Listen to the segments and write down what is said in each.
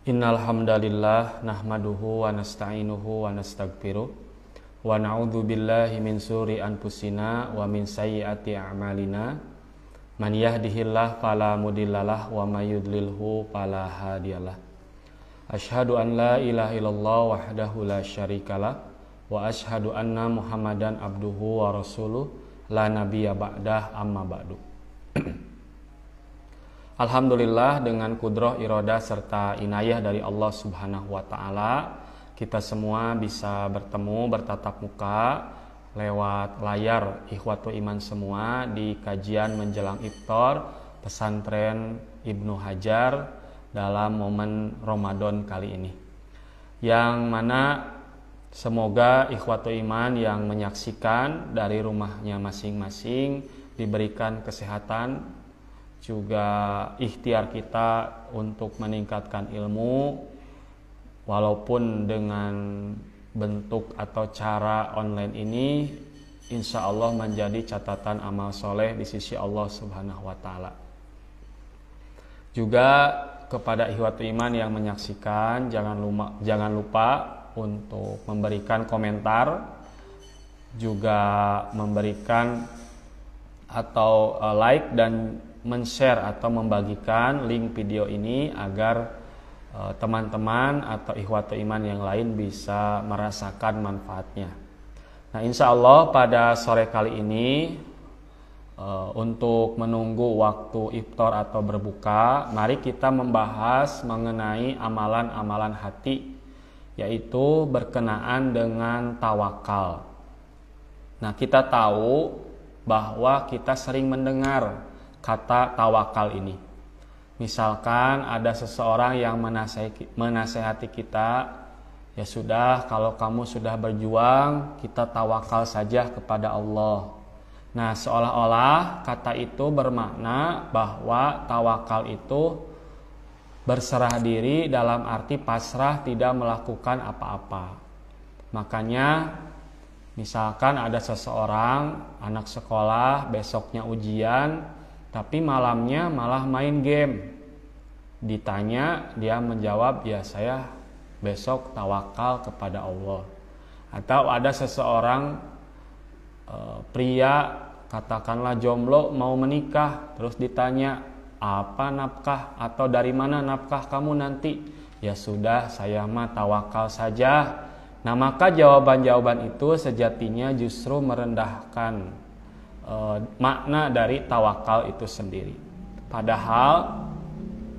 Innal hamdalillah nahmaduhu wa nasta'inuhu wa nastaghfiruh wa na'udzu billahi min syururi anfusina wa min sayyiati a'malina man yahdihillahu fala mudhillalah wa may yudlilhu fala hadiyalah. Asyhadu an la ilaha illallah wahdahu la syarikalah wa asyhadu anna Muhammadan abduhu wa rasuluh la nabiyya ba'dah amma ba'du. Alhamdulillah, dengan kudroh, irodah, serta inayah dari Allah subhanahu wa ta'ala, kita semua bisa bertemu, bertatap muka lewat layar Ikhwatul Iman semua di kajian menjelang iftar pesantren Ibnu Hajar dalam momen Ramadan kali ini, yang mana semoga Ikhwatul Iman yang menyaksikan dari rumahnya masing-masing diberikan kesehatan, juga ikhtiar kita untuk meningkatkan ilmu walaupun dengan bentuk atau cara online ini, insya Allah menjadi catatan amal soleh di sisi Allah subhanahu wa ta'ala. Juga kepada ikhwatul iman yang menyaksikan, jangan lupa untuk memberikan komentar, juga memberikan atau like dan men-share atau membagikan link video ini agar teman-teman atau ikhwatul iman yang lain bisa merasakan manfaatnya. Nah, insya Allah pada sore kali ini untuk menunggu waktu iftar atau berbuka, mari kita membahas mengenai amalan-amalan hati, yaitu berkenaan dengan tawakal. Nah, kita tahu bahwa kita sering mendengar kata tawakal ini. Misalkan ada seseorang yang menasehati kita, ya sudah, kalau kamu sudah berjuang, kita tawakal saja kepada Allah. Nah, seolah-olah kata itu bermakna bahwa tawakal itu berserah diri dalam arti pasrah, tidak melakukan apa-apa. Makanya misalkan ada seseorang, anak sekolah, besoknya ujian, tapi malamnya malah main game. Ditanya, dia menjawab, ya saya besok tawakal kepada Allah. Atau ada seseorang pria, katakanlah jomblo, mau menikah, terus ditanya, apa nafkah atau dari mana nafkah kamu nanti? Ya sudah, saya mah tawakal saja. Nah, maka jawaban-jawaban itu sejatinya justru merendahkan makna dari tawakal itu sendiri. Padahal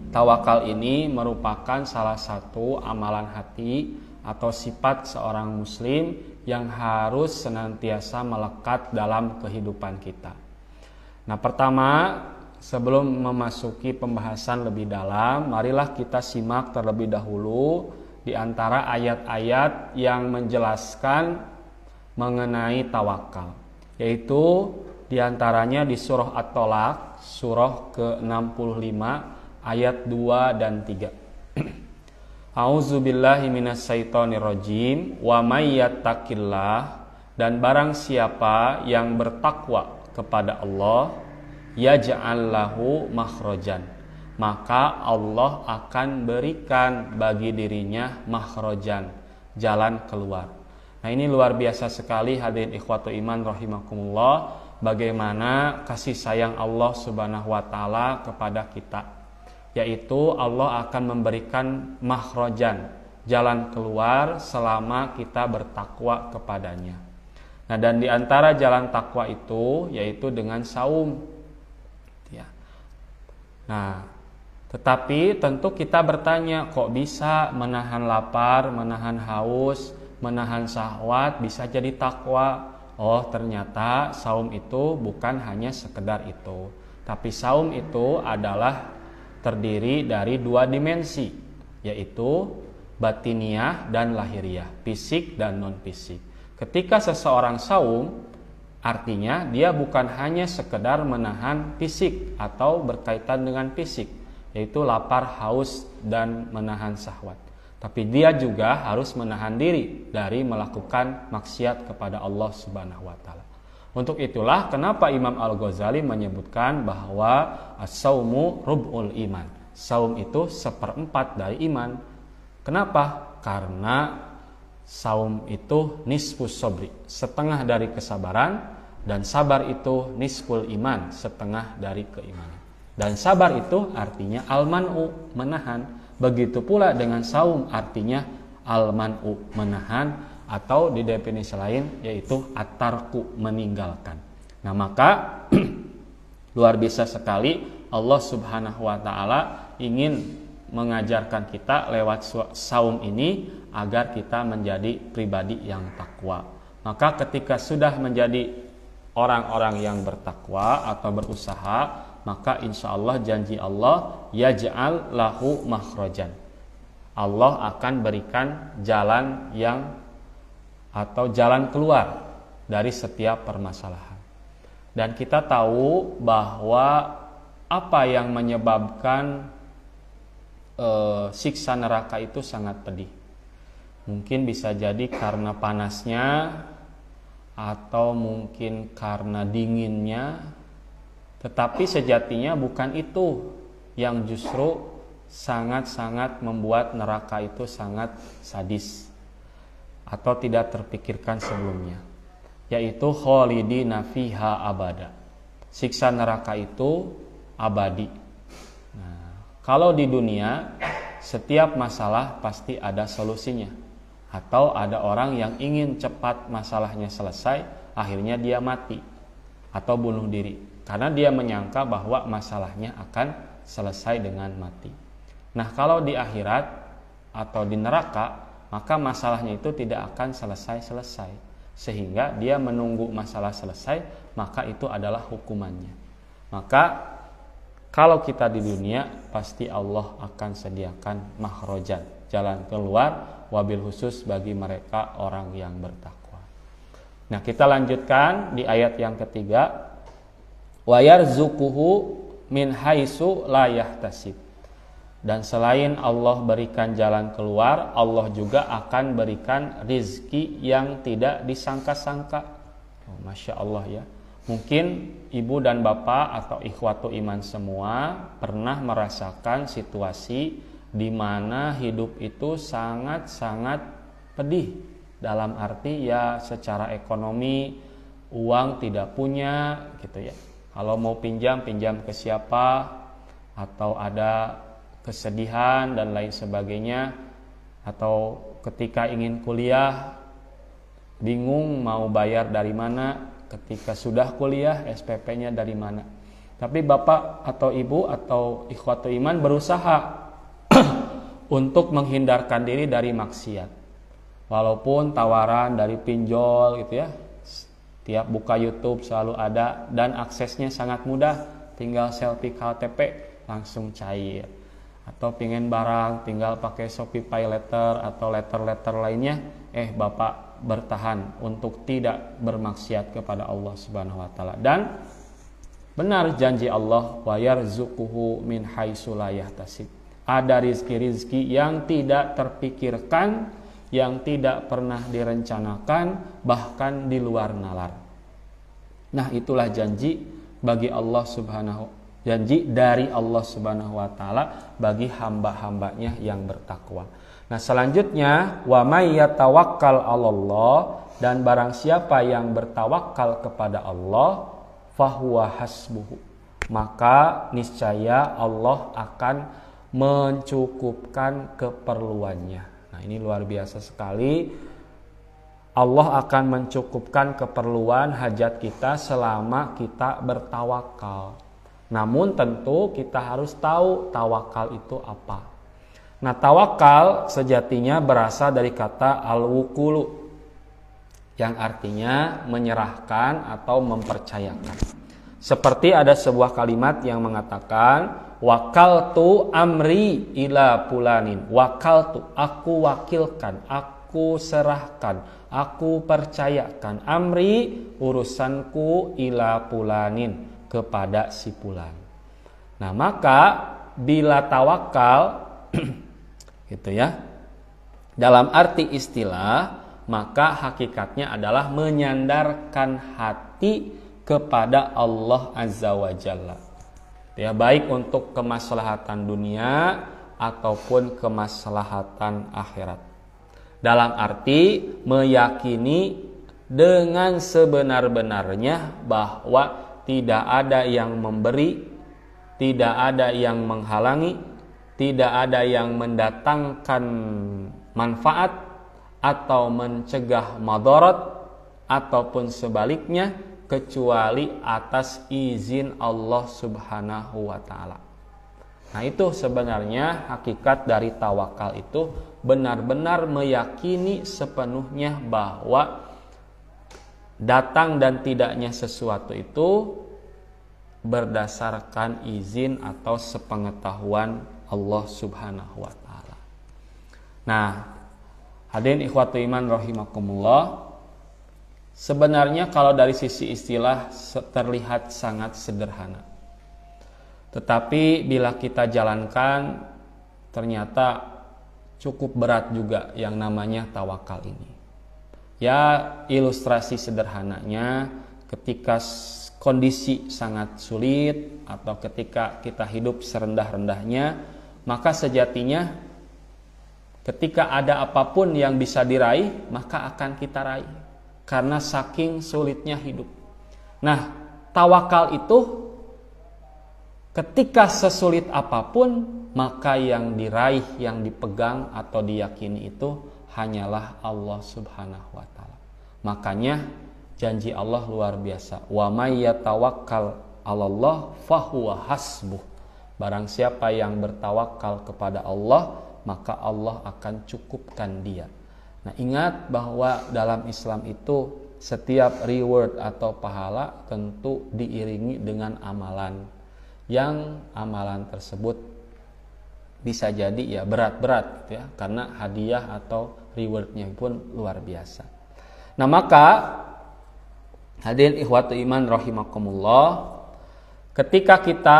tawakal ini merupakan salah satu amalan hati atau sifat seorang muslim yang harus senantiasa melekat dalam kehidupan kita. Nah, pertama, sebelum memasuki pembahasan lebih dalam, marilah kita simak terlebih dahulu di antara ayat-ayat yang menjelaskan mengenai tawakal, yaitu di antaranya di surah At-Tolaq, surah ke-65 ayat 2 dan 3. A'udzubillahi minasyaitonirrajim. Wa may yattaqillah, dan barang siapa yang bertakwa kepada Allah, yaj'al lahu makhrajan, maka Allah akan berikan bagi dirinya makhrajan, jalan keluar. Nah, ini luar biasa sekali hadirin ikhwatul iman rahimakumullah, bagaimana kasih sayang Allah subhanahu wa ta'ala kepada kita, yaitu Allah akan memberikan makhrajan, jalan keluar selama kita bertakwa kepadanya. Nah, dan di antara jalan takwa itu yaitu dengan saum, ya. Nah, tetapi tentu kita bertanya, kok bisa menahan lapar, menahan haus, menahan syahwat bisa jadi takwa? Oh, ternyata saum itu bukan hanya sekedar itu, tapi saum itu adalah terdiri dari dua dimensi, yaitu batiniah dan lahiriah, fisik dan non-fisik. Ketika seseorang saum, artinya dia bukan hanya sekedar menahan fisik atau berkaitan dengan fisik, yaitu lapar, haus, dan menahan syahwat. Tapi dia juga harus menahan diri dari melakukan maksiat kepada Allah subhanahu wa ta'ala. Untuk itulah kenapa Imam Al-Ghazali menyebutkan bahwa as-saumu rub'ul iman. Saum itu 1/4 dari iman. Kenapa? Karena saum itu nisfus sobri, setengah dari kesabaran, dan sabar itu nisful iman, setengah dari keimanan. Dan sabar itu artinya al-man'u, menahan. Begitu pula dengan saum, artinya al-man'u, menahan, atau di definisi lain yaitu at-tarku, meninggalkan. Nah maka luar biasa sekali Allah Subhanahu wa taala ingin mengajarkan kita lewat saum ini agar kita menjadi pribadi yang takwa. Maka ketika sudah menjadi orang-orang yang bertakwa atau berusaha, maka insya Allah janji Allah, yaj'al lahu makhrajan. Allah akan berikan jalan yang atau jalan keluar dari setiap permasalahan. Dan kita tahu bahwa apa yang menyebabkan siksa neraka itu sangat pedih. Mungkin bisa jadi karena panasnya, atau mungkin karena dinginnya, tetapi sejatinya bukan itu yang justru sangat-sangat membuat neraka itu sangat sadis atau tidak terpikirkan sebelumnya, yaitu khalidina fiha abada. Siksa neraka itu abadi. Nah, kalau di dunia setiap masalah pasti ada solusinya, atau ada orang yang ingin cepat masalahnya selesai, akhirnya dia mati atau bunuh diri karena dia menyangka bahwa masalahnya akan selesai dengan mati. Nah, kalau di akhirat atau di neraka, maka masalahnya itu tidak akan selesai-selesai, sehingga dia menunggu masalah selesai, maka itu adalah hukumannya. Maka kalau kita di dunia, pasti Allah akan sediakan makhrajan, jalan keluar, wabil khusus bagi mereka orang yang bertakwa. Nah, kita lanjutkan di ayat yang ketiga, wa yarzuquhu min haitsu la yahtasib. Dan selain Allah berikan jalan keluar, Allah juga akan berikan rizki yang tidak disangka-sangka. Masya Allah ya. Mungkin ibu dan bapak atau ikhwatu iman semua pernah merasakan situasi di mana hidup itu sangat-sangat pedih. Dalam arti ya secara ekonomi uang tidak punya gitu ya. Kalau mau pinjam ke siapa, atau ada kesedihan dan lain sebagainya, atau ketika ingin kuliah bingung mau bayar dari mana, ketika sudah kuliah SPP-nya dari mana. Tapi bapak atau ibu atau ikhwatu iman berusaha untuk menghindarkan diri dari maksiat, walaupun tawaran dari pinjol gitu ya, tiap buka YouTube selalu ada dan aksesnya sangat mudah, tinggal selfie KTP langsung cair. Atau pengen barang tinggal pakai Shopee Pay Letter atau letter lainnya, bapak bertahan untuk tidak bermaksiat kepada Allah Subhanahu wa taala. Dan benar janji Allah, wa yarzuquhu min haitsu la yahtasib. Ada rizki-rizki yang tidak terpikirkan, yang tidak pernah direncanakan, bahkan di luar nalar. Nah, itulah janji bagi Allah janji dari Allah Subhanahu wa taala bagi hamba-hambanya yang bertakwa. Nah, selanjutnya wa may yatawakkal 'alallah, dan barang siapa yang bertawakal kepada Allah, fahuwa hasbuhu, maka niscaya Allah akan mencukupkan keperluannya. Nah, ini luar biasa sekali. Allah akan mencukupkan keperluan hajat kita selama kita bertawakal. Namun tentu kita harus tahu tawakal itu apa. Nah, tawakal sejatinya berasal dari kata al-wukulu, yang artinya menyerahkan atau mempercayakan. Seperti ada sebuah kalimat yang mengatakan, wakaltu amri ila pulanin. Wakaltu, aku wakilkan, aku serahkan, aku percayakan, amri, urusanku, ila pulanin, kepada si fulan. Nah, maka bila tawakal gitu ya, dalam arti istilah, maka hakikatnya adalah menyandarkan hati kepada Allah Azza wa Jalla. Ya, baik untuk kemaslahatan dunia ataupun kemaslahatan akhirat. Dalam arti meyakini dengan sebenar-benarnya bahwa tidak ada yang memberi, tidak ada yang menghalangi, tidak ada yang mendatangkan manfaat atau mencegah madarat ataupun sebaliknya kecuali atas izin Allah Subhanahu wa taala. Nah, itu sebenarnya hakikat dari tawakal itu, benar-benar meyakini sepenuhnya bahwa datang dan tidaknya sesuatu itu berdasarkan izin atau sepengetahuan Allah Subhanahu wa taala. Nah, hadirin ikhwatu iman rahimakumullah, sebenarnya kalau dari sisi istilah terlihat sangat sederhana. Tetapi bila kita jalankan ternyata cukup berat juga yang namanya tawakal ini. Ya, ilustrasi sederhananya ketika kondisi sangat sulit atau ketika kita hidup serendah-rendahnya, maka sejatinya ketika ada apapun yang bisa diraih, maka akan kita raih karena saking sulitnya hidup. Nah, tawakal itu ketika sesulit apapun, maka yang diraih, yang dipegang atau diyakini itu hanyalah Allah Subhanahu wa taala. Makanya janji Allah luar biasa. Wa may yatawakkal 'alallah fahuwa hasbuh. Barang siapa yang bertawakal kepada Allah, maka Allah akan cukupkan dia. Nah, ingat bahwa dalam Islam itu setiap reward atau pahala tentu diiringi dengan amalan. Yang amalan tersebut bisa jadi ya berat-berat gitu ya, karena hadiah atau rewardnya pun luar biasa. Nah, maka hadirin ikhwatu iman rahimakumullah, ketika kita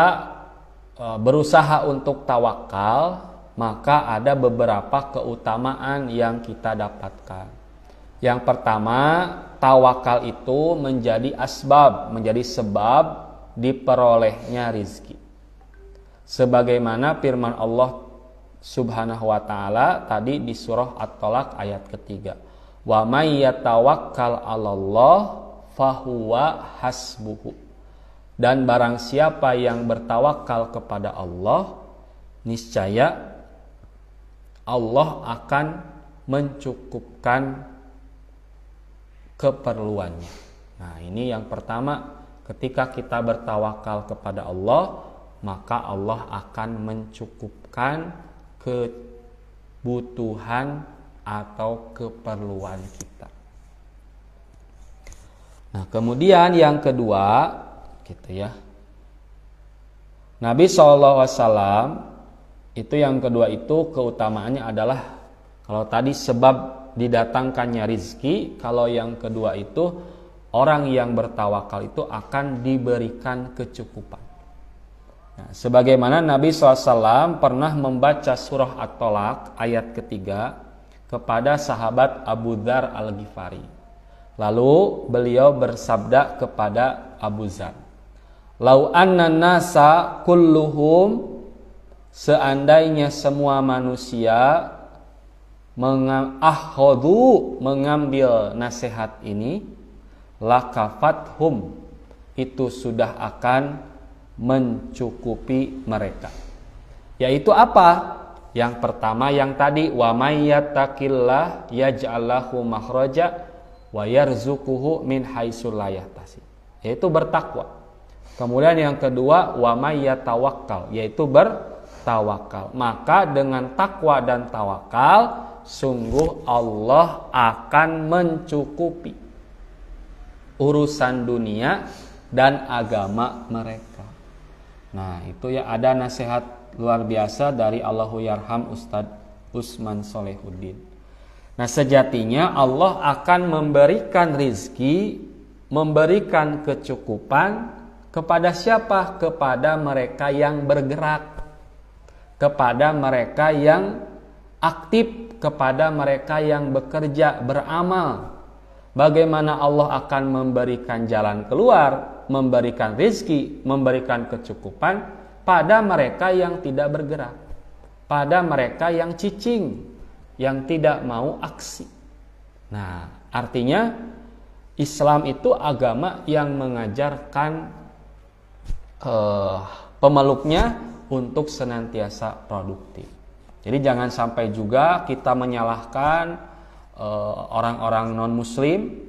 berusaha untuk tawakal, maka ada beberapa keutamaan yang kita dapatkan. Yang pertama, tawakal itu menjadi asbab, menjadi sebab diperolehnya rizki. Sebagaimana firman Allah Subhanahu wa taala tadi di surah At-Talaq ayat ketiga. Wa may yatawakkal 'alallah fahuwa hasbuhu. Dan barang siapa yang bertawakal kepada Allah, niscaya Allah akan mencukupkan keperluannya. Nah, ini yang pertama, ketika kita bertawakal kepada Allah, maka Allah akan mencukupkan kebutuhan atau keperluan kita. Nah, kemudian yang kedua, gitu ya. Nabi SAW itu yang kedua itu keutamaannya adalah, kalau tadi sebab didatangkannya rizki, kalau yang kedua itu orang yang bertawakal itu akan diberikan kecukupan. Nah, sebagaimana Nabi SAW pernah membaca surah At-Talaq ayat ketiga kepada sahabat Abu Dzar Al-Ghifari. Lalu beliau bersabda kepada Abu Dzar, "Lau anna nasa kulluhum," seandainya semua manusia mengambil nasihat ini, lakafathum, itu sudah akan mencukupi mereka. Yaitu apa? Yang pertama yang tadi, wa may yattaqillah yaj'al lahu makhraja wa yarzuquhu min haitsu la yahtasib, yaitu bertakwa. Kemudian yang kedua, wa may yatawakkal, yaitu bertawakal. Maka dengan takwa dan tawakal sungguh Allah akan mencukupi urusan dunia dan agama mereka. Nah, itu ya, ada nasihat luar biasa dari Allahu Yarham Ustadz Usman Solehuddin. Nah, sejatinya Allah akan memberikan rizki, memberikan kecukupan kepada siapa? Kepada mereka yang bergerak, kepada mereka yang aktif, kepada mereka yang bekerja, beramal. Bagaimana Allah akan memberikan jalan keluar, memberikan rizki, memberikan kecukupan pada mereka yang tidak bergerak, pada mereka yang cicing, yang tidak mau aksi. Nah, artinya Islam itu agama yang mengajarkan pemeluknya untuk senantiasa produktif. Jadi jangan sampai juga kita menyalahkan orang-orang non-muslim.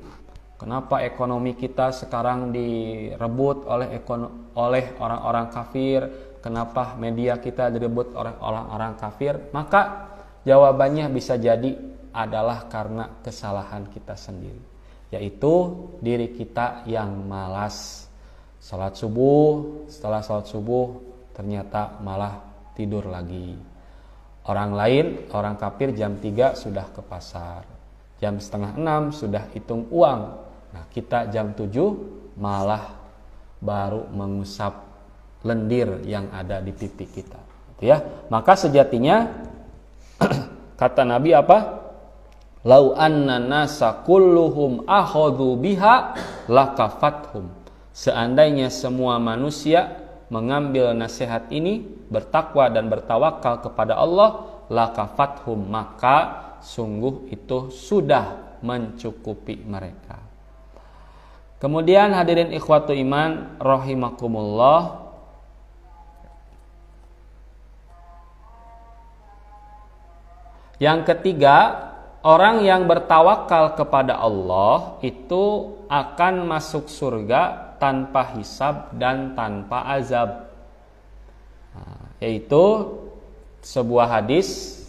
Kenapa ekonomi kita sekarang direbut oleh orang-orang kafir? Kenapa media kita direbut oleh orang-orang kafir? Maka jawabannya bisa jadi adalah karena kesalahan kita sendiri, yaitu diri kita yang malas. Salat subuh, setelah salat subuh ternyata malah tidur lagi. Orang lain, orang kafir jam 3 sudah ke pasar, jam setengah 6 sudah hitung uang. Nah, kita jam 7 malah baru mengusap lendir yang ada di pipi kita, gitu ya. Maka sejatinya kata Nabi apa? Lau anna nasa kulluhum akhadhu biha lakafathum. Seandainya semua manusia mengambil nasihat ini, bertakwa dan bertawakal kepada Allah, lakafathum, maka sungguh itu sudah mencukupi mereka. Kemudian hadirin ikhwatu iman rahimakumullah, yang ketiga, orang yang bertawakal kepada Allah itu akan masuk surga tanpa hisab dan tanpa azab. Yaitu sebuah hadis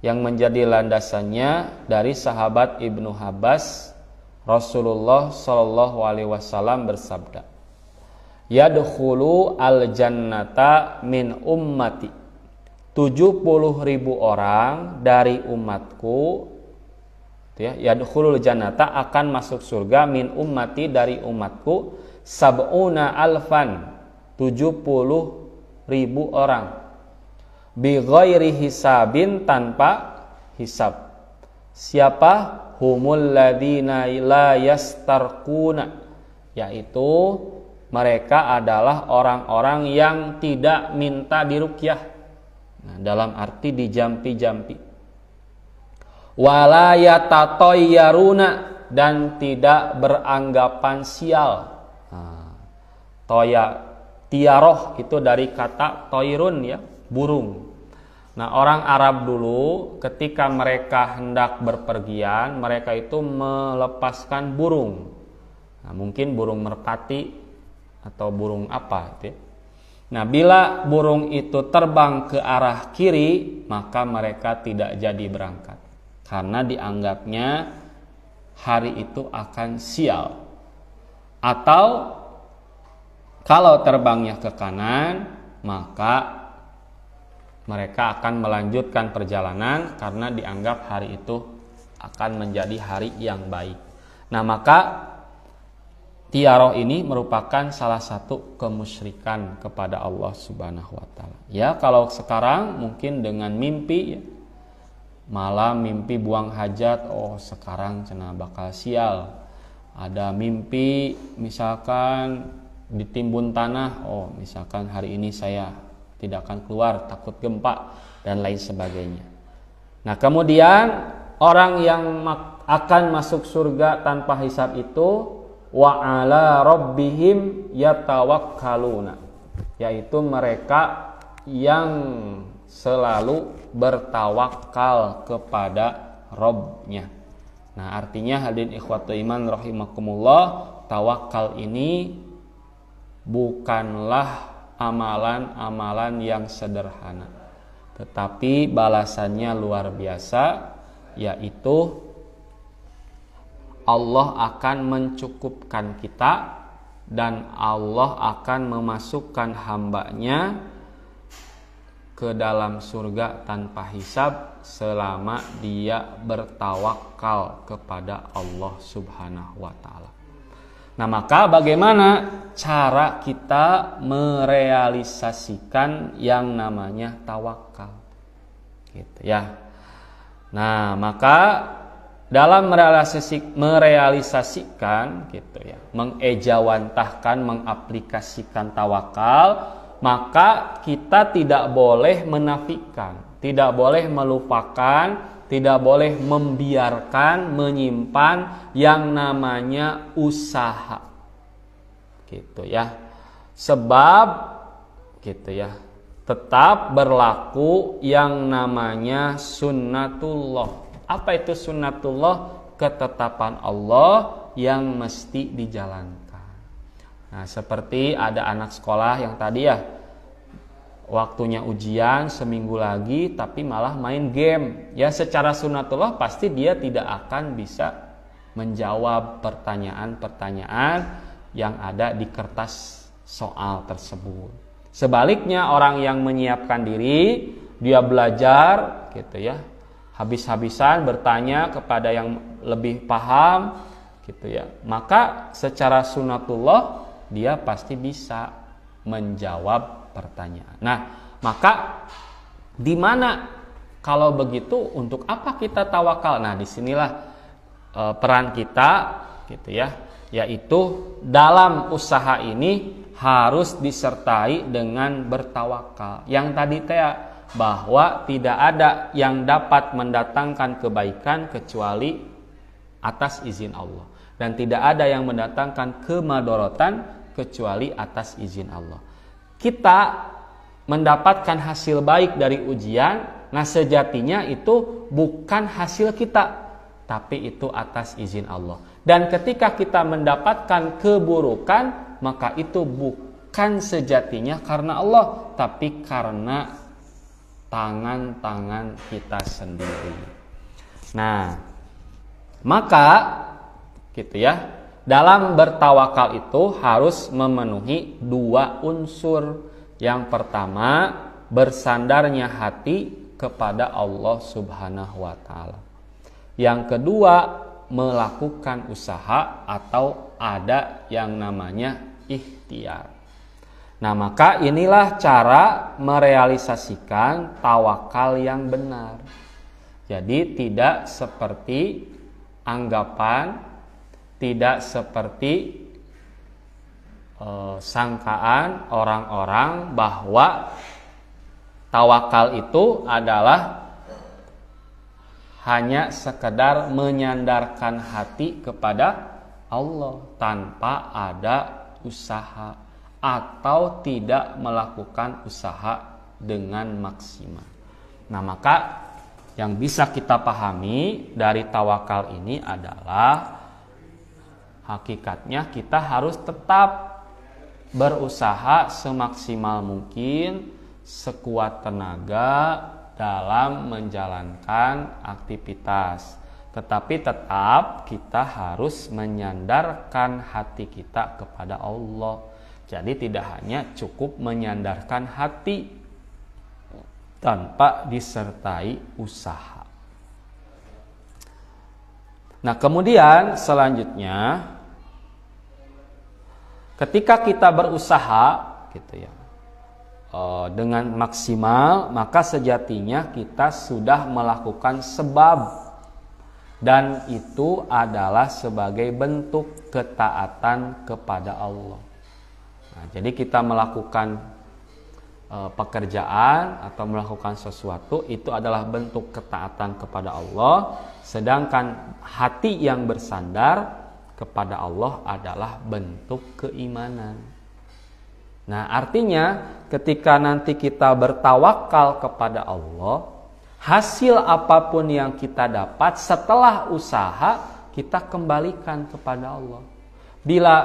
yang menjadi landasannya dari sahabat Ibnu Abbas, Rasulullah Shallallahu Alaihi Wasallam bersabda, Yadkhulu al-jannata min ummati, 70.000 orang dari umatku, ya, yadkhulul jannata akan masuk surga min ummati dari umatku, sab'una alfan, 70.000 orang, bi ghairi hisabin, tanpa hisab. Siapa? Humul ladzina la yastarquna, yaitu mereka adalah orang-orang yang tidak minta diruqyah. Nah, dalam arti dijampi-jampi. Wala yatatayyaruna, dan tidak beranggapan sial. Tiaroh itu dari kata toirun, ya, burung. Nah, orang Arab dulu ketika mereka hendak berpergian, mereka itu melepaskan burung. Nah, mungkin burung merpati atau burung apa itu, ya. Nah, bila burung itu terbang ke arah kiri, maka mereka tidak jadi berangkat, karena dianggapnya hari itu akan sial. Atau kalau terbangnya ke kanan, maka mereka akan melanjutkan perjalanan karena dianggap hari itu akan menjadi hari yang baik. Nah, maka tiaroh ini merupakan salah satu kemusyrikan kepada Allah Subhanahu wa taala. Ya, kalau sekarang mungkin dengan mimpi, ya, malam mimpi buang hajat, oh sekarang cenah bakal sial. Ada mimpi misalkan ditimbun tanah, oh misalkan hari ini saya tidak akan keluar takut gempa dan lain sebagainya. Nah, kemudian orang yang akan masuk surga tanpa hisab itu wa ala rabbihim yatawakkaluna, yaitu mereka yang selalu bertawakal kepada Rabb-nya. Nah, artinya hadirin ikhwatu iman rahimakumullah, tawakal ini bukanlah amalan-amalan yang sederhana, tetapi balasannya luar biasa, yaitu Allah akan mencukupkan kita dan Allah akan memasukkan hambanya ke dalam surga tanpa hisab selama dia bertawakal kepada Allah Subhanahu wa taala. Nah, maka bagaimana cara kita merealisasikan yang namanya tawakal? Gitu ya. Nah, maka dalam merealisasikan gitu ya, mengejawantahkan, mengaplikasikan tawakal, maka kita tidak boleh menafikan, tidak boleh melupakan, tidak boleh membiarkan, menyimpan yang namanya usaha. Gitu ya. Sebab gitu ya, tetap berlaku yang namanya sunnatullah. Apa itu sunnatullah? Ketetapan Allah yang mesti dijalankan. Nah, seperti ada anak sekolah yang tadi ya, waktunya ujian seminggu lagi tapi malah main game. Ya, secara sunnatullah pasti dia tidak akan bisa menjawab pertanyaan-pertanyaan yang ada di kertas soal tersebut. Sebaliknya orang yang menyiapkan diri, dia belajar gitu ya, habis-habisan bertanya kepada yang lebih paham gitu ya, maka secara sunnatullah dia pasti bisa menjawab pertanyaan. Nah, maka di mana kalau begitu untuk apa kita tawakal? Nah, disinilah peran kita gitu ya, yaitu dalam usaha ini harus disertai dengan bertawakal. Yang tadi bahwa tidak ada yang dapat mendatangkan kebaikan kecuali atas izin Allah, dan tidak ada yang mendatangkan kemadorotan kecuali atas izin Allah. Kita mendapatkan hasil baik dari ujian, nah sejatinya itu bukan hasil kita, tapi itu atas izin Allah. Dan ketika kita mendapatkan keburukan, maka itu bukan sejatinya karena Allah, tapi karena tangan-tangan kita sendiri. Nah, maka gitu ya, dalam bertawakal itu harus memenuhi dua unsur. Yang pertama, bersandarnya hati kepada Allah Subhanahu wa taala. Yang kedua, melakukan usaha atau ada yang namanya ikhtiar. Nah, maka inilah cara merealisasikan tawakal yang benar. Jadi tidak seperti anggapan, tidak seperti sangkaan orang-orang bahwa tawakal itu adalah hanya sekedar menyandarkan hati kepada Allah tanpa ada usaha atau tidak melakukan usaha dengan maksimal. Nah, maka yang bisa kita pahami dari tawakal ini adalah hakikatnya kita harus tetap berusaha semaksimal mungkin, sekuat tenaga dalam menjalankan aktivitas. Tetapi tetap kita harus menyandarkan hati kita kepada Allah. Jadi tidak hanya cukup menyandarkan hati tanpa disertai usaha. Nah, kemudian selanjutnya ketika kita berusaha gitu ya, dengan maksimal, maka sejatinya kita sudah melakukan sebab, dan itu adalah sebagai bentuk ketaatan kepada Allah. Nah, jadi kita melakukan pekerjaan atau melakukan sesuatu itu adalah bentuk ketaatan kepada Allah, sedangkan hati yang bersandar kepada Allah adalah bentuk keimanan. Nah, artinya ketika nanti kita bertawakal kepada Allah, hasil apapun yang kita dapat setelah usaha kita kembalikan kepada Allah. Bila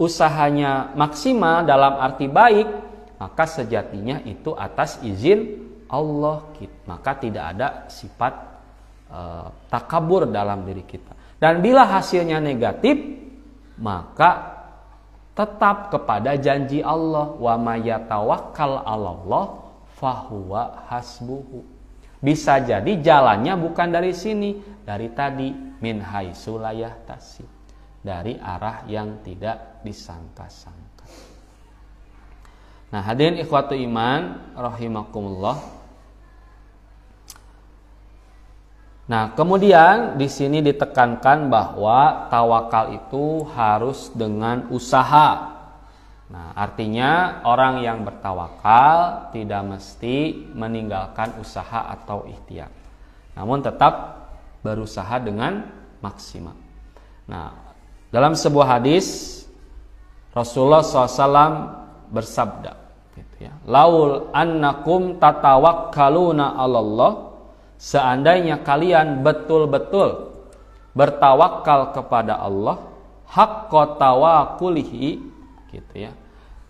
usahanya maksimal dalam arti baik, maka sejatinya itu atas izin Allah, maka tidak ada sifat takabur dalam diri kita. Dan bila hasilnya negatif, maka tetap kepada janji Allah, wa may yatawakkal 'alallah fahuwa hasbuhu. Bisa jadi jalannya bukan dari sini, dari tadi min haitsu la yahtasib, dari arah yang tidak disangka-sangka. Nah, hadirin ikhwatu iman rahimakumullah. Nah, kemudian di sini ditekankan bahwa tawakal itu harus dengan usaha. Nah, artinya orang yang bertawakal tidak mesti meninggalkan usaha atau ikhtiar, namun tetap berusaha dengan maksimal. Nah, dalam sebuah hadis Rasulullah SAW bersabda, gitu ya, laul annakum tatawakkaluna 'alallah, seandainya kalian betul-betul bertawakal kepada Allah, haqqa tawakkulihi, gitu ya,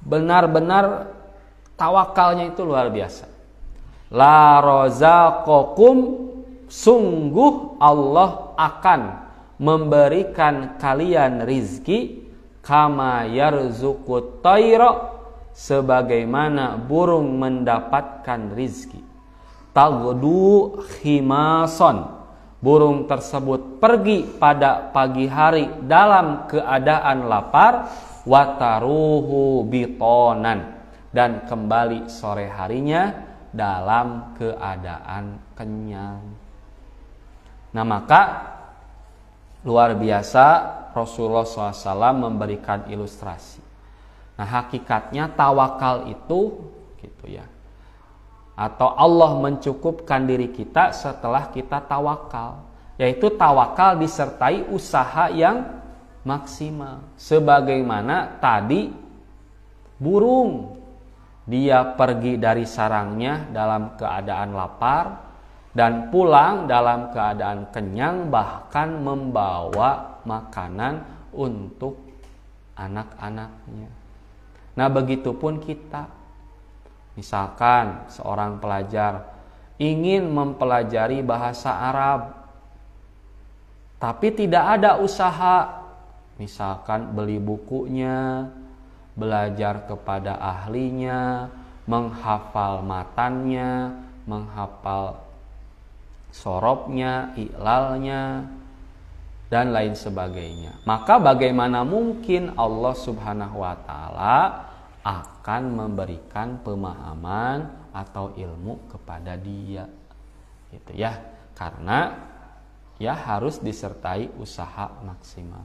benar-benar tawakalnya itu luar biasa. La razaqakum, sungguh Allah akan memberikan kalian rizki, kama yarzuqut tayra, sebagaimana burung mendapatkan rizki. Tagdu khimason, burung tersebut pergi pada pagi hari dalam keadaan lapar, wataruhu bitonan, dan kembali sore harinya dalam keadaan kenyang. Nah, maka luar biasa Rasulullah SAW memberikan ilustrasi. Nah, hakikatnya tawakal itu, gitu ya, atau Allah mencukupkan diri kita setelah kita tawakal, yaitu tawakal disertai usaha yang maksimal. Sebagaimana tadi burung, dia pergi dari sarangnya dalam keadaan lapar dan pulang dalam keadaan kenyang, bahkan membawa makanan untuk anak-anaknya. Nah, begitupun kita. Misalkan seorang pelajar ingin mempelajari bahasa Arab, tapi tidak ada usaha, misalkan beli bukunya, belajar kepada ahlinya, menghafal matannya, menghafal sorobnya, iklalnya, dan lain sebagainya. Maka bagaimana mungkin Allah Subhanahu wa Ta'ala akan memberikan pemahaman atau ilmu kepada dia, gitu ya, karena ya harus disertai usaha maksimal.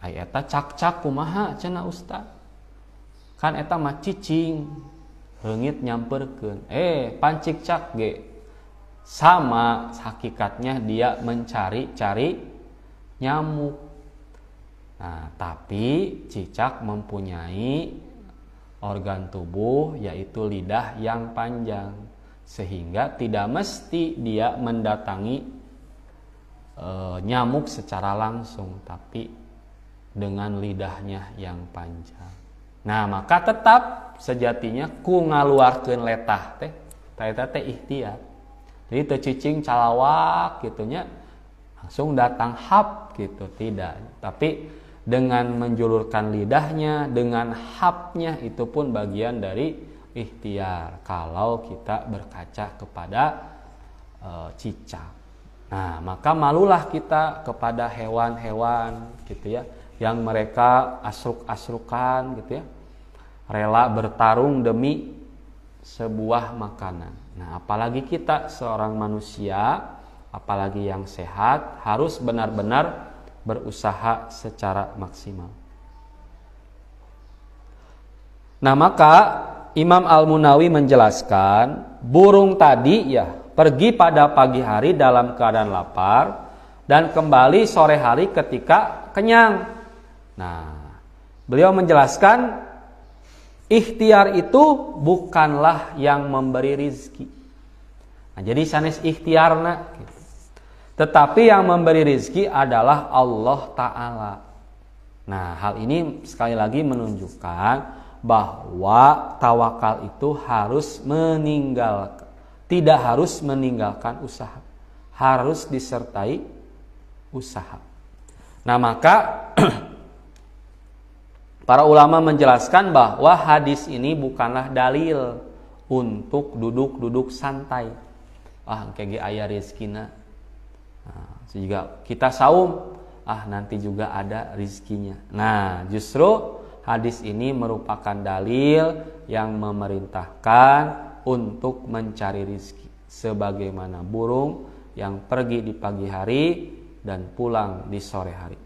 Ai eta cak-cak kumaha cenah ustaz, kan eta mah cicing heungit nyamperkeun, pancik cak ge, sama hakikatnya dia mencari-cari nyamuk. Nah, tapi cicak mempunyai organ tubuh yaitu lidah yang panjang, sehingga tidak mesti dia mendatangi nyamuk secara langsung, tapi dengan lidahnya yang panjang. Nah, maka tetap sejatinya ku ngaluarkeun letah teh, eta teh ikhtiar. Jadi teu cicing calawak gitunya langsung datang hap gitu, tidak. Tapi dengan menjulurkan lidahnya, dengan hapnya, itu pun bagian dari ikhtiar kalau kita berkaca kepada cicak. Nah, maka malulah kita kepada hewan-hewan gitu ya, yang mereka asruk-asrukan gitu ya, rela bertarung demi sebuah makanan. Nah, apalagi kita seorang manusia, apalagi yang sehat, harus benar-benar berusaha secara maksimal. Nah, maka Imam Al-Munawi menjelaskan, burung tadi ya pergi pada pagi hari dalam keadaan lapar dan kembali sore hari ketika kenyang. Nah, beliau menjelaskan ikhtiar itu bukanlah yang memberi rizki. Nah, jadi sanes ikhtiarna gitu. Tetapi yang memberi rizki adalah Allah Ta'ala. Nah, hal ini sekali lagi menunjukkan bahwa tawakal itu harus meninggalkan, tidak harus meninggalkan usaha, harus disertai usaha. Nah, maka para ulama menjelaskan bahwa hadis ini bukanlah dalil untuk duduk-duduk santai. Kayak aya rezekina. Nah, juga kita saum, nanti juga ada rizkinya. Nah, justru hadis ini merupakan dalil yang memerintahkan untuk mencari rizki, sebagaimana burung yang pergi di pagi hari dan pulang di sore hari.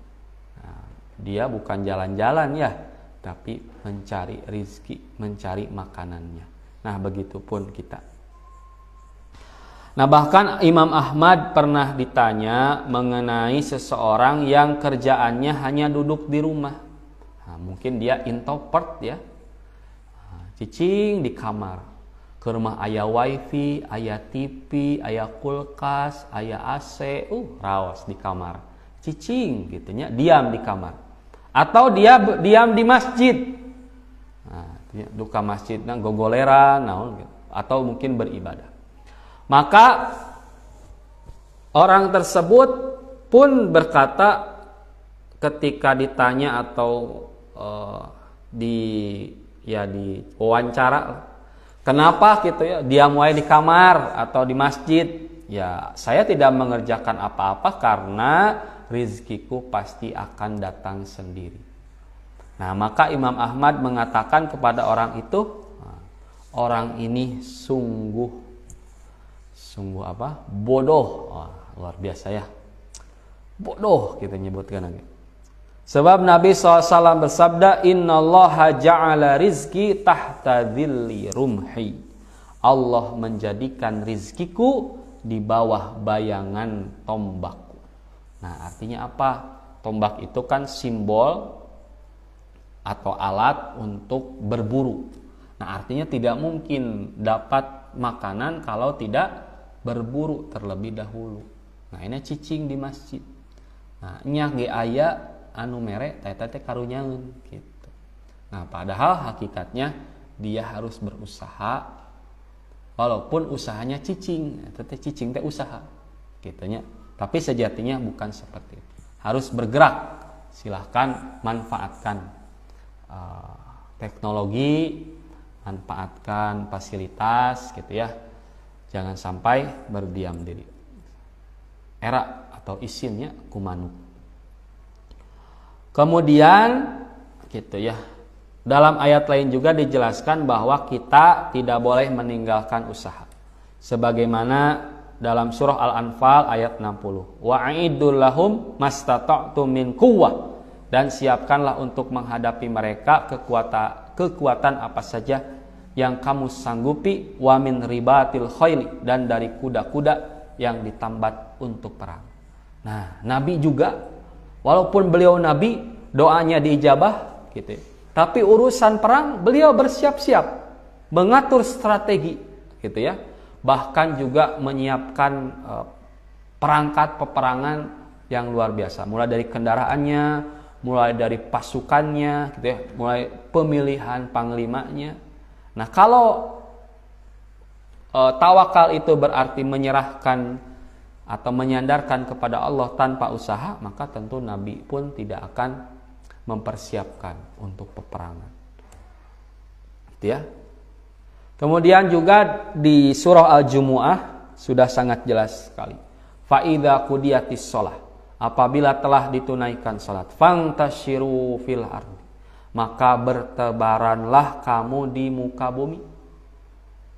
Nah, dia bukan jalan-jalan ya, tapi mencari rizki, mencari makanannya. Nah, begitupun kita. Nah, bahkan Imam Ahmad pernah ditanya mengenai seseorang yang kerjaannya hanya duduk di rumah. Nah, mungkin dia introvert ya. Cicing di kamar. Ke rumah aya wifi, aya TV, aya kulkas, aya AC, raos di kamar. Cicing gitunya, diam di kamar. Atau dia diam di masjid. Nah, duka masjid gogoleran, gitu. Atau mungkin beribadah. Maka orang tersebut pun berkata ketika ditanya atau di wawancara, kenapa gitu ya diam wae di kamar atau di masjid? Ya, saya tidak mengerjakan apa-apa karena rizkiku pasti akan datang sendiri. Nah, maka Imam Ahmad mengatakan kepada orang itu, orang ini sungguh apa? Bodoh. Luar biasa ya. Bodoh kita nyebutkan lagi. Sebab Nabi SAW bersabda, Innallaha ja'ala rizki tahta dhilli rumhi. Allah menjadikan rizkiku di bawah bayangan tombakku. Nah, artinya apa? Tombak itu kan simbol atau alat untuk berburu. Nah, artinya tidak mungkin dapat makanan kalau tidak berburu terlebih dahulu. Nah, ini cicing di masjid. Nah, nya ge aya anu mere teh karunyaeun gitu. Nah, padahal hakikatnya dia harus berusaha walaupun usahanya cicing, cicing teh usaha gitu nya. Tapi sejatinya bukan seperti itu. Harus bergerak. Silahkan manfaatkan teknologi, manfaatkan fasilitas gitu ya. Jangan sampai berdiam diri. Era atau isinnya kumanuk. Kemudian gitu ya. Dalam ayat lain juga dijelaskan bahwa kita tidak boleh meninggalkan usaha. Sebagaimana dalam surah Al-Anfal ayat 60. Wa'idul lahum mastata'tum min quwwah. Dan siapkanlah untuk menghadapi mereka kekuatan apa saja yang kamu sanggupi, wa min ribatil khaili, dan dari kuda-kuda yang ditambat untuk perang. Nah, Nabi juga walaupun beliau Nabi, doanya diijabah gitu. Tapi urusan perang beliau bersiap-siap, mengatur strategi gitu ya. Bahkan juga menyiapkan perangkat peperangan yang luar biasa, mulai dari kendaraannya, mulai dari pasukannya gitu ya, mulai pemilihan panglimanya. Nah, kalau tawakal itu berarti menyerahkan atau menyandarkan kepada Allah tanpa usaha, maka tentu Nabi pun tidak akan mempersiapkan untuk peperangan. Gitu ya. Kemudian juga di surah Al-Jumu'ah sudah sangat jelas sekali. Fa idza qudiyatis shalah, apabila telah ditunaikan salat, fantashiru fil ardi, maka bertebaranlah kamu di muka bumi.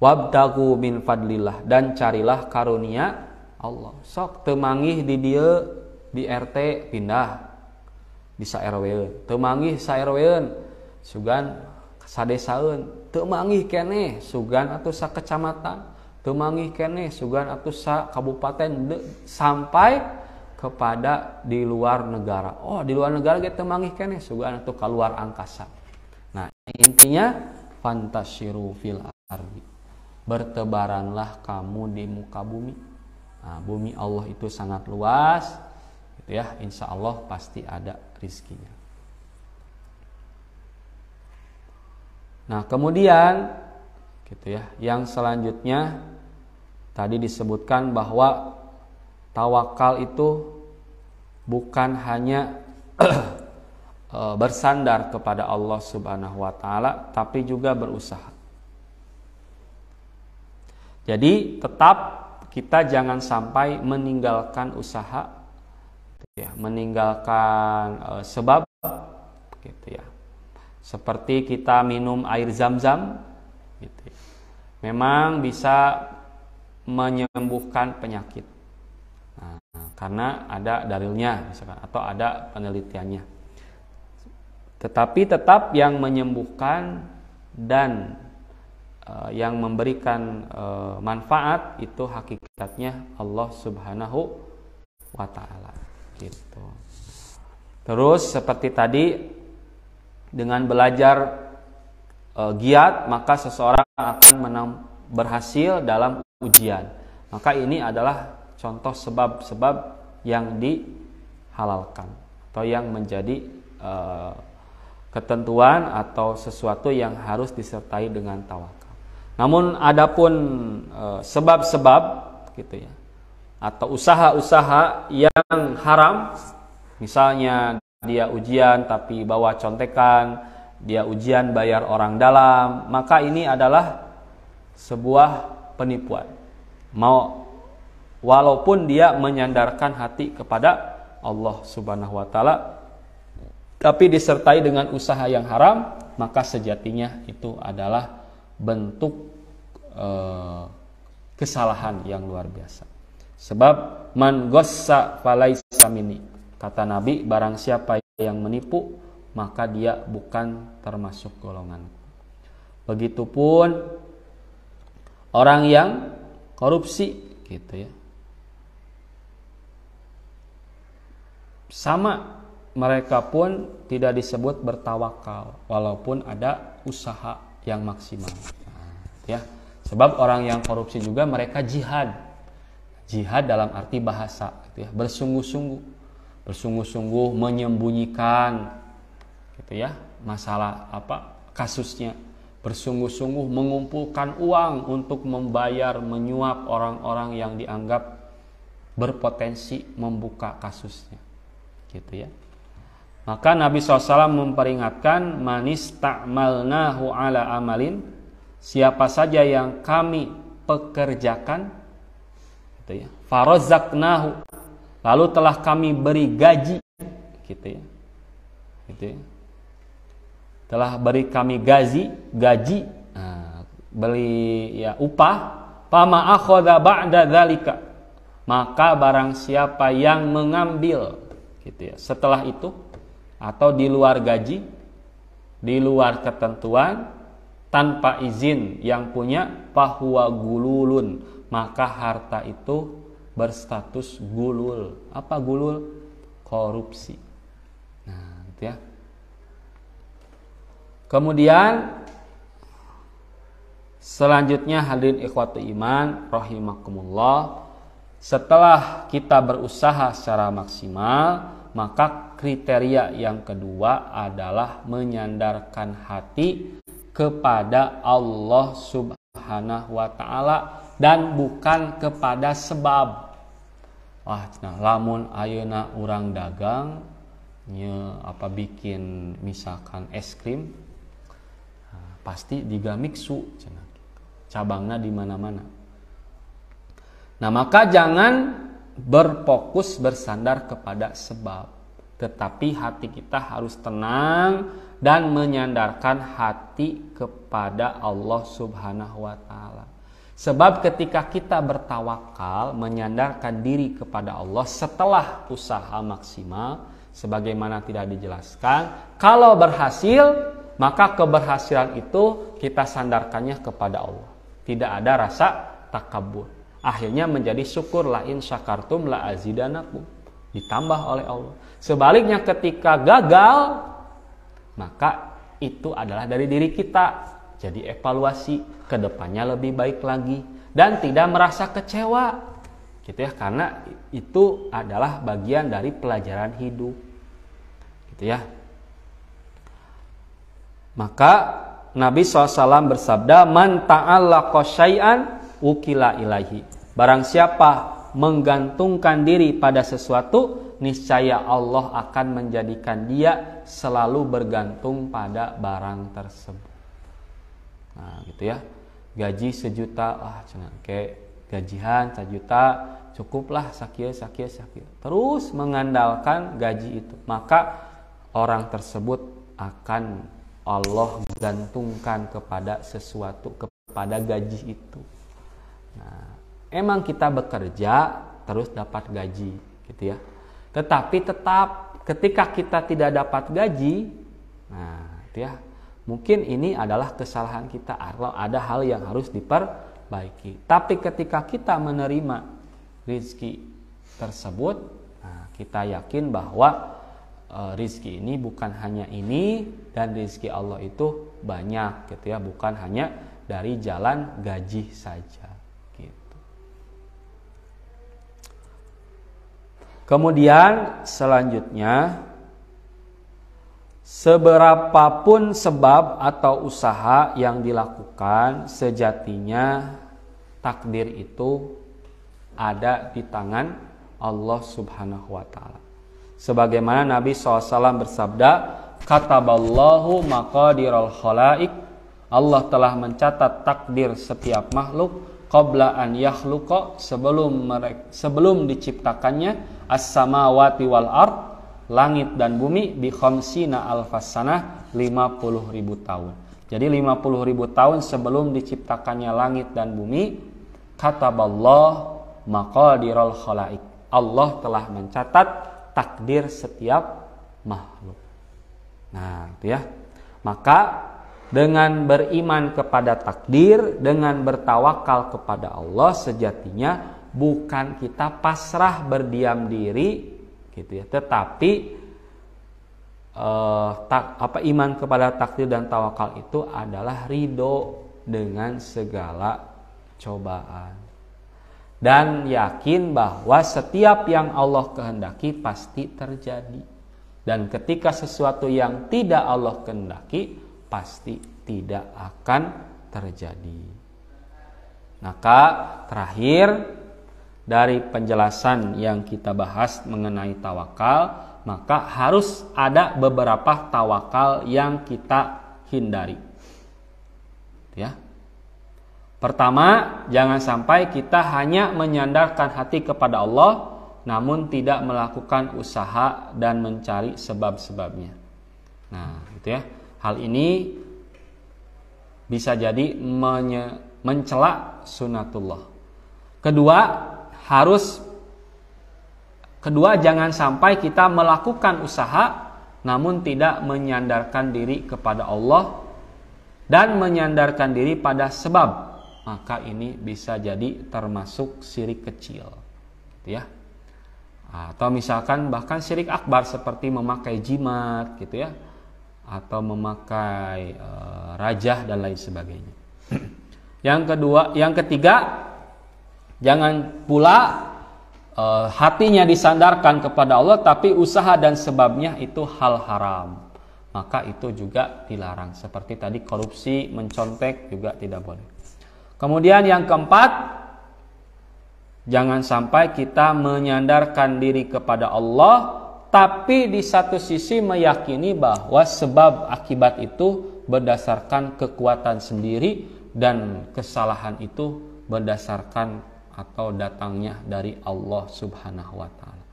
Wabdagu min fadlillah, dan carilah karunia Allah. Sok teu manggih di dieu di RT pindah di saRW. Teu manggih saRW-eun sugan sadesaeun. Teu manggih keneh sugan atuh sakecamatan. Teu manggih keneh sugan atuh sakabupaten, sampai kepada di luar negara. Oh, di luar negara ge teu manggih keneh sugan atuh keluar angkasa. Nah, intinya fantasyiru fil ardi. Bertebaranlah kamu di muka bumi. Nah, bumi Allah itu sangat luas gitu ya. Insya Allah pasti ada rizkinya. Nah, kemudian gitu ya, yang selanjutnya tadi disebutkan bahwa tawakal itu bukan hanya bersandar kepada Allah Subhanahu wa taala, tapi juga berusaha. Jadi tetap kita jangan sampai meninggalkan usaha, ya, meninggalkan sebab, gitu ya. Seperti kita minum air zam-zam, gitu ya. Memang bisa menyembuhkan penyakit. Nah, karena ada dalilnya misalkan, atau ada penelitiannya. Tetapi tetap yang menyembuhkan dan yang memberikan manfaat itu hakikatnya Allah Subhanahu wa taala gitu. Terus seperti tadi, dengan belajar giat maka seseorang akan berhasil dalam ujian. Maka ini adalah contoh sebab-sebab yang dihalalkan atau yang menjadi ketentuan atau sesuatu yang harus disertai dengan tawakal. Namun adapun sebab-sebab gitu ya, atau usaha-usaha yang haram, misalnya dia ujian tapi bawa contekan, dia ujian bayar orang dalam, maka ini adalah sebuah penipuan. Walaupun dia menyandarkan hati kepada Allah Subhanahu wa taala, tapi disertai dengan usaha yang haram, maka sejatinya itu adalah bentuk kesalahan yang luar biasa. Sebab man gossa falaisa minni, kata Nabi, barang siapa yang menipu maka dia bukan termasuk golongan. Begitupun orang yang korupsi gitu ya. Sama, mereka pun tidak disebut bertawakal walaupun ada usaha yang maksimal. Ya, sebab orang yang korupsi juga mereka jihad dalam arti bahasa, gitu ya, bersungguh-sungguh menyembunyikan, gitu ya, masalah kasusnya, bersungguh-sungguh mengumpulkan uang untuk membayar menyuap orang-orang yang dianggap berpotensi membuka kasusnya, gitu ya. Maka Nabi SAW memperingatkan, manis ta'malnahu ala amalin, siapa saja yang kami pekerjakan, gitu ya, farozaknahu, lalu telah kami beri gaji, gitu ya, telah beri kami gaji, beli ya upah, fama akhadha ba'da dzalika, maka barang siapa yang mengambil, gitu ya, setelah itu atau di luar gaji, di luar ketentuan, tanpa izin yang punya, fahuwa gululun, maka harta itu berstatus gulul. Apa gulul? Korupsi. Nah, gitu ya. Kemudian selanjutnya, hadirin ikhwatu iman rahimakumullah, setelah kita berusaha secara maksimal, maka kriteria yang kedua adalah menyandarkan hati kepada Allah Subhanahu wa taala dan bukan kepada sebab. Lamun ayeuna urang dagang bikin misalkan es krim, pasti diga mixu cenah. Cabangna di mana-mana. Nah, maka jangan berfokus bersandar kepada sebab, tetapi hati kita harus tenang dan menyandarkan hati kepada Allah Subhanahu wa taala. Sebab ketika kita bertawakal, menyandarkan diri kepada Allah setelah usaha maksimal, sebagaimana tidak dijelaskan, kalau berhasil, maka keberhasilan itu kita sandarkannya kepada Allah. Tidak ada rasa takabur. Akhirnya menjadi syukur, la in syakartum la azidanakum, ditambah oleh Allah. Sebaliknya ketika gagal, maka itu adalah dari diri kita. Jadi evaluasi, kedepannya lebih baik lagi, dan tidak merasa kecewa, gitu ya, karena itu adalah bagian dari pelajaran hidup, gitu ya. Maka Nabi SAW bersabda, man ta'allaqa syai'an ukila ilaihi. Barang siapa menggantungkan diri pada sesuatu, niscaya Allah akan menjadikan dia selalu bergantung pada barang tersebut. Nah, gitu ya. Gaji 1 juta, cenah ke gajian 1 juta, cukuplah sakieu. Terus mengandalkan gaji itu, maka orang tersebut akan Allah gantungkan kepada sesuatu, kepada gaji itu. Nah, emang kita bekerja terus dapat gaji, gitu ya. Tetapi tetap ketika kita tidak dapat gaji, Nah, itu ya. Mungkin ini adalah kesalahan kita, atau ada hal yang harus diperbaiki. Tapi ketika kita menerima rizki tersebut, nah, kita yakin bahwa rizki ini bukan hanya ini, dan rizki Allah itu banyak gitu ya, bukan hanya dari jalan gaji saja gitu. Kemudian selanjutnya, seberapapun sebab atau usaha yang dilakukan, sejatinya takdir itu ada di tangan Allah Subhanahu wa ta'ala. Sebagaimana Nabi SAW bersabda, kataballahu maqadiral khalaik, Allah telah mencatat takdir setiap makhluk qabla an yakhluqa, sebelum diciptakannya, as-samawati wal ard, langit dan bumi, bi khamsina alfassanah, 50.000 tahun. Jadi 50.000 tahun sebelum diciptakannya langit dan bumi, kataballah maqadiral khalaik, Allah telah mencatat takdir setiap makhluk. Nah, itu ya. Maka dengan beriman kepada takdir, dengan bertawakal kepada Allah, sejatinya bukan kita pasrah berdiam diri gitu ya, tetapi iman kepada takdir dan tawakal itu adalah ridho dengan segala cobaan, dan yakin bahwa setiap yang Allah kehendaki pasti terjadi, dan ketika sesuatu yang tidak Allah kehendaki pasti tidak akan terjadi. Maka terakhir dari penjelasan yang kita bahas mengenai tawakal, maka harus ada beberapa tawakal yang kita hindari. Ya. Pertama, jangan sampai kita hanya menyandarkan hati kepada Allah, namun tidak melakukan usaha dan mencari sebab-sebabnya. Nah, gitu ya. Hal ini bisa jadi mencela sunatullah. Kedua, jangan sampai kita melakukan usaha namun tidak menyandarkan diri kepada Allah dan menyandarkan diri pada sebab. Maka ini bisa jadi termasuk syirik kecil, gitu ya. Atau misalkan bahkan syirik akbar seperti memakai jimat, gitu ya, atau memakai rajah dan lain sebagainya. Yang ketiga, jangan pula hatinya disandarkan kepada Allah tapi usaha dan sebabnya itu hal haram. Maka itu juga dilarang. Seperti tadi korupsi, mencontek juga tidak boleh. Kemudian yang keempat, jangan sampai kita menyandarkan diri kepada Allah tapi di satu sisi meyakini bahwa sebab akibat itu berdasarkan kekuatan sendiri dan kesalahan itu berdasarkan atau datangnya dari Allah Subhanahu wa ta'ala.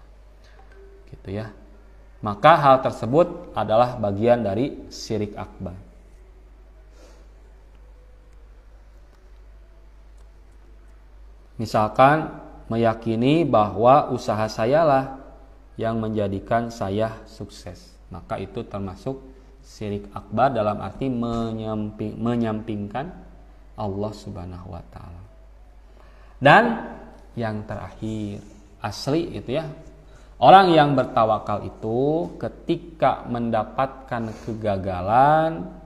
Gitu ya. Maka hal tersebut adalah bagian dari syirik akbar. Misalkan meyakini bahwa usaha sayalah yang menjadikan saya sukses, maka itu termasuk syirik akbar dalam arti menyampingkan Allah Subhanahu wa ta'ala. Dan yang terakhir, asli itu ya, orang yang bertawakal itu ketika mendapatkan kegagalan,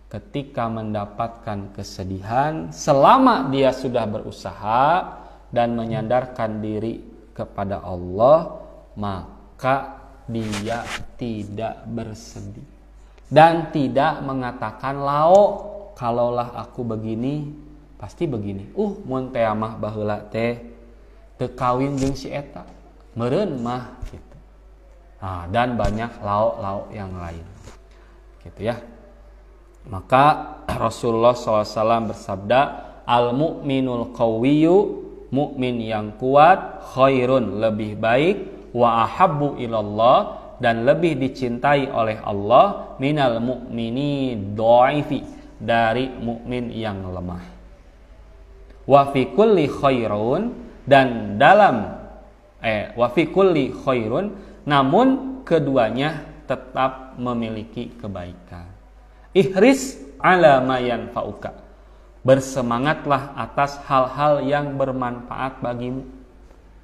ketika mendapatkan kesedihan, selama dia sudah berusaha dan menyandarkan diri kepada Allah, maka dia tidak bersedih dan tidak mengatakan kalaulah aku begini pasti begini. Mun teh mah baheula teh teu kawin jeung si eta, meureun mah gitu. Dan banyak lauk yang lain. Gitu ya. Maka Rasulullah SAW bersabda, al-mu'minul qawiyyu, mukmin yang kuat, khairun lebih baik, wa ahabbu ilallah, dan lebih dicintai oleh Allah, minal mu'mini dha'ifi, dari mukmin yang lemah. Wa fi kulli khairun, dan dalam wa fi kulli khairun, namun keduanya tetap memiliki kebaikan. Ihris ala ma yanfa'uka. Bersemangatlah atas hal-hal yang bermanfaat bagimu.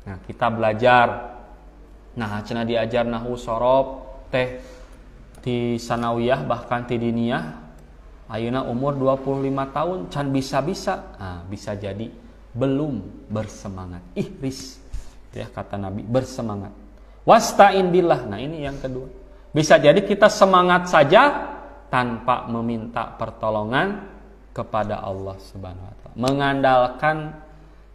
Nah, kita belajar. Nah, cenah diajar nahwu sorof teh di sanawiyah bahkan di diniyah. Ayeuna umur 25 tahun can bisa-bisa. Nah, bisa jadi belum bersemangat. Ihris. Ya, kata Nabi, bersemangat. Wasta'in billah. Nah, ini yang kedua. Bisa jadi kita semangat saja tanpa meminta pertolongan kepada Allah Subhanahu wa taala. Mengandalkan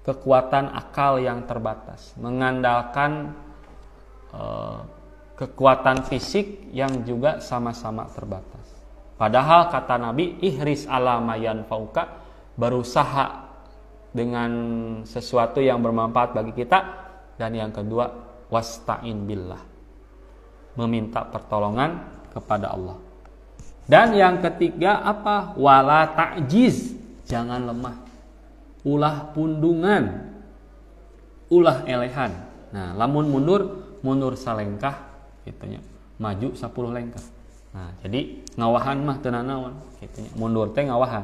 kekuatan akal yang terbatas, mengandalkan kekuatan fisik yang juga sama-sama terbatas. Padahal kata Nabi, ihris ala ma yanfa'uka, berusaha dengan sesuatu yang bermanfaat bagi kita, dan yang kedua wasta'in billah, meminta pertolongan kepada Allah. Dan yang ketiga apa? Wala ta'jiz, jangan lemah. Ulah pundungan, ulah elehan. Nah, lamun mundur salengkah gitunya. Maju 10 lengkah. Nah, jadi ngawahan mah teu naon gitunya. Mundur teh ngawahan.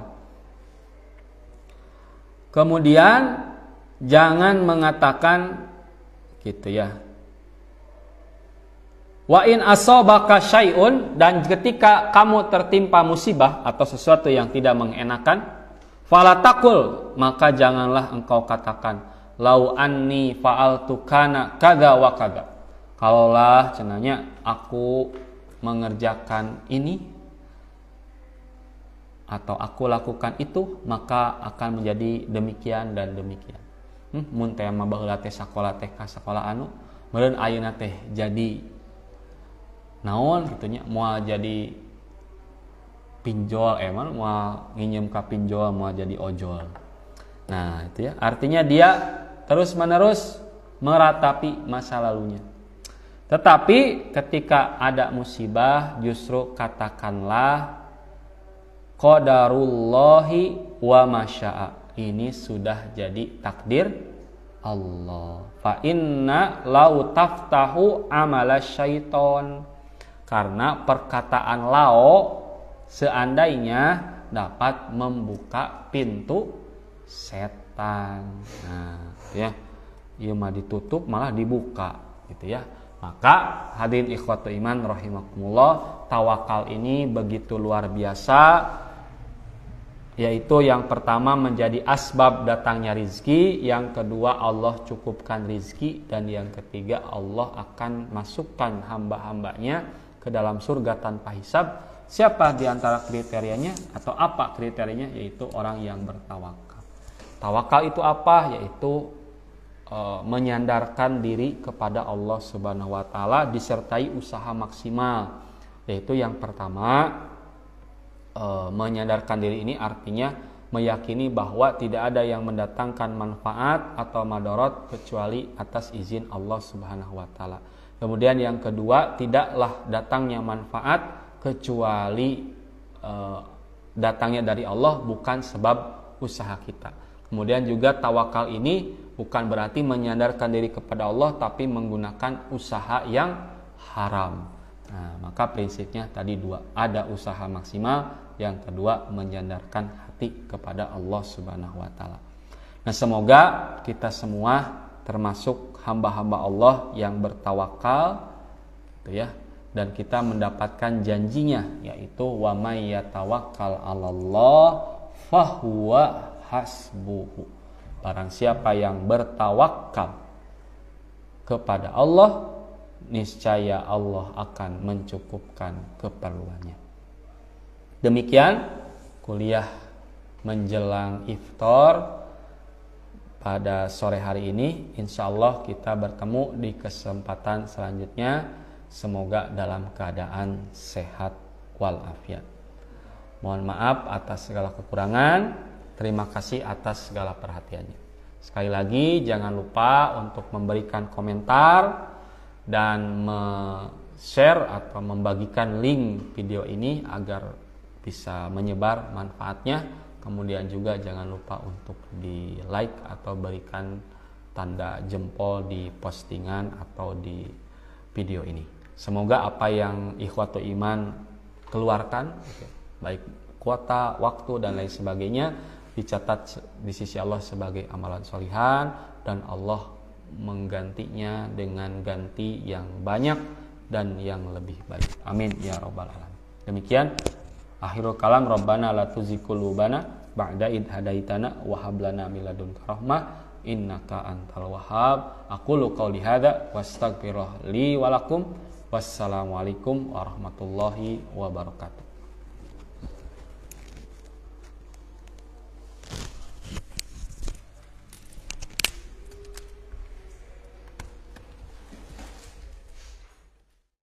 Kemudian jangan mengatakan gitu ya. Wa in asabaka syai'un, dan ketika kamu tertimpa musibah atau sesuatu yang tidak mengenakan, fala taqul, maka janganlah engkau katakan lau anni fa'altu kana kada wa kada. Kalaulah cenanya aku mengerjakan ini atau aku lakukan itu, maka akan menjadi demikian dan demikian. Mun teh mah baheula teh sakola teh ka sakola anu, meureun ayeuna teh jadi naon gitunya, moal jadi pinjol, moal nginjem ka pinjol, moal jadi ojol. Nah, itu ya, artinya dia terus-menerus meratapi masa lalunya. Tetapi ketika ada musibah, justru katakanlah qadarullahi wa masya'a. Ini sudah jadi takdir Allah. Fa inna lau taftahu amala syaiton. Karena perkataan lao seandainya dapat membuka pintu setan. Nah, ya. Ieu mah ditutup malah dibuka gitu ya. Maka hadirin ikhwatul iman rahimakumullah, tawakal ini begitu luar biasa, yaitu yang pertama menjadi asbab datangnya rizki, yang kedua Allah cukupkan rizki, dan yang ketiga Allah akan masukkan hamba-hambanya ke dalam surga tanpa hisab. Siapa di antara kriterianya atau apa kriterianya? Yaitu orang yang bertawakal. Tawakal itu apa? Yaitu menyandarkan diri kepada Allah Subhanahu wa taala disertai usaha maksimal. Yaitu yang pertama, menyandarkan diri ini artinya meyakini bahwa tidak ada yang mendatangkan manfaat atau madarat kecuali atas izin Allah Subhanahu wa taala. Kemudian yang kedua, tidaklah datangnya manfaat kecuali datangnya dari Allah, bukan sebab usaha kita. Kemudian juga tawakal ini bukan berarti menyandarkan diri kepada Allah tapi menggunakan usaha yang haram. Nah, maka prinsipnya tadi dua, ada usaha maksimal, yang kedua menyandarkan hati kepada Allah Subhanahu wa taala. Nah, semoga kita semua termasuk hamba-hamba Allah yang bertawakal gitu ya, dan kita mendapatkan janjinya, yaitu wa may yatawakkal 'alallah fahuwa hasbuhu. Barang siapa yang bertawakal kepada Allah, niscaya Allah akan mencukupkan keperluannya. Demikian kuliah menjelang iftar pada sore hari ini. Insya Allah kita bertemu di kesempatan selanjutnya. Semoga dalam keadaan sehat walafiat. Mohon maaf atas segala kekurangan. Terima kasih atas segala perhatiannya. Sekali lagi jangan lupa untuk memberikan komentar dan share atau membagikan link video ini agar bisa menyebar manfaatnya. Kemudian juga jangan lupa untuk di like atau berikan tanda jempol di postingan atau di video ini. Semoga apa yang ikhwatul iman keluarkan, baik kuota, waktu dan lain sebagainya, dicatat di sisi Allah sebagai amalan sholihan, dan Allah menggantinya dengan ganti yang banyak dan yang lebih baik. Amin ya rabbal alamin. Demikian akhirul kalam. Rabbana la tuzigh qulubana ba'da id hadaitana wa hab lana min ladunka rahmah innaka antal wahhab. Aqulu qouli hadza wastaghfirullah li wa lakum. Wassalamualaikum warahmatullahi wabarakatuh.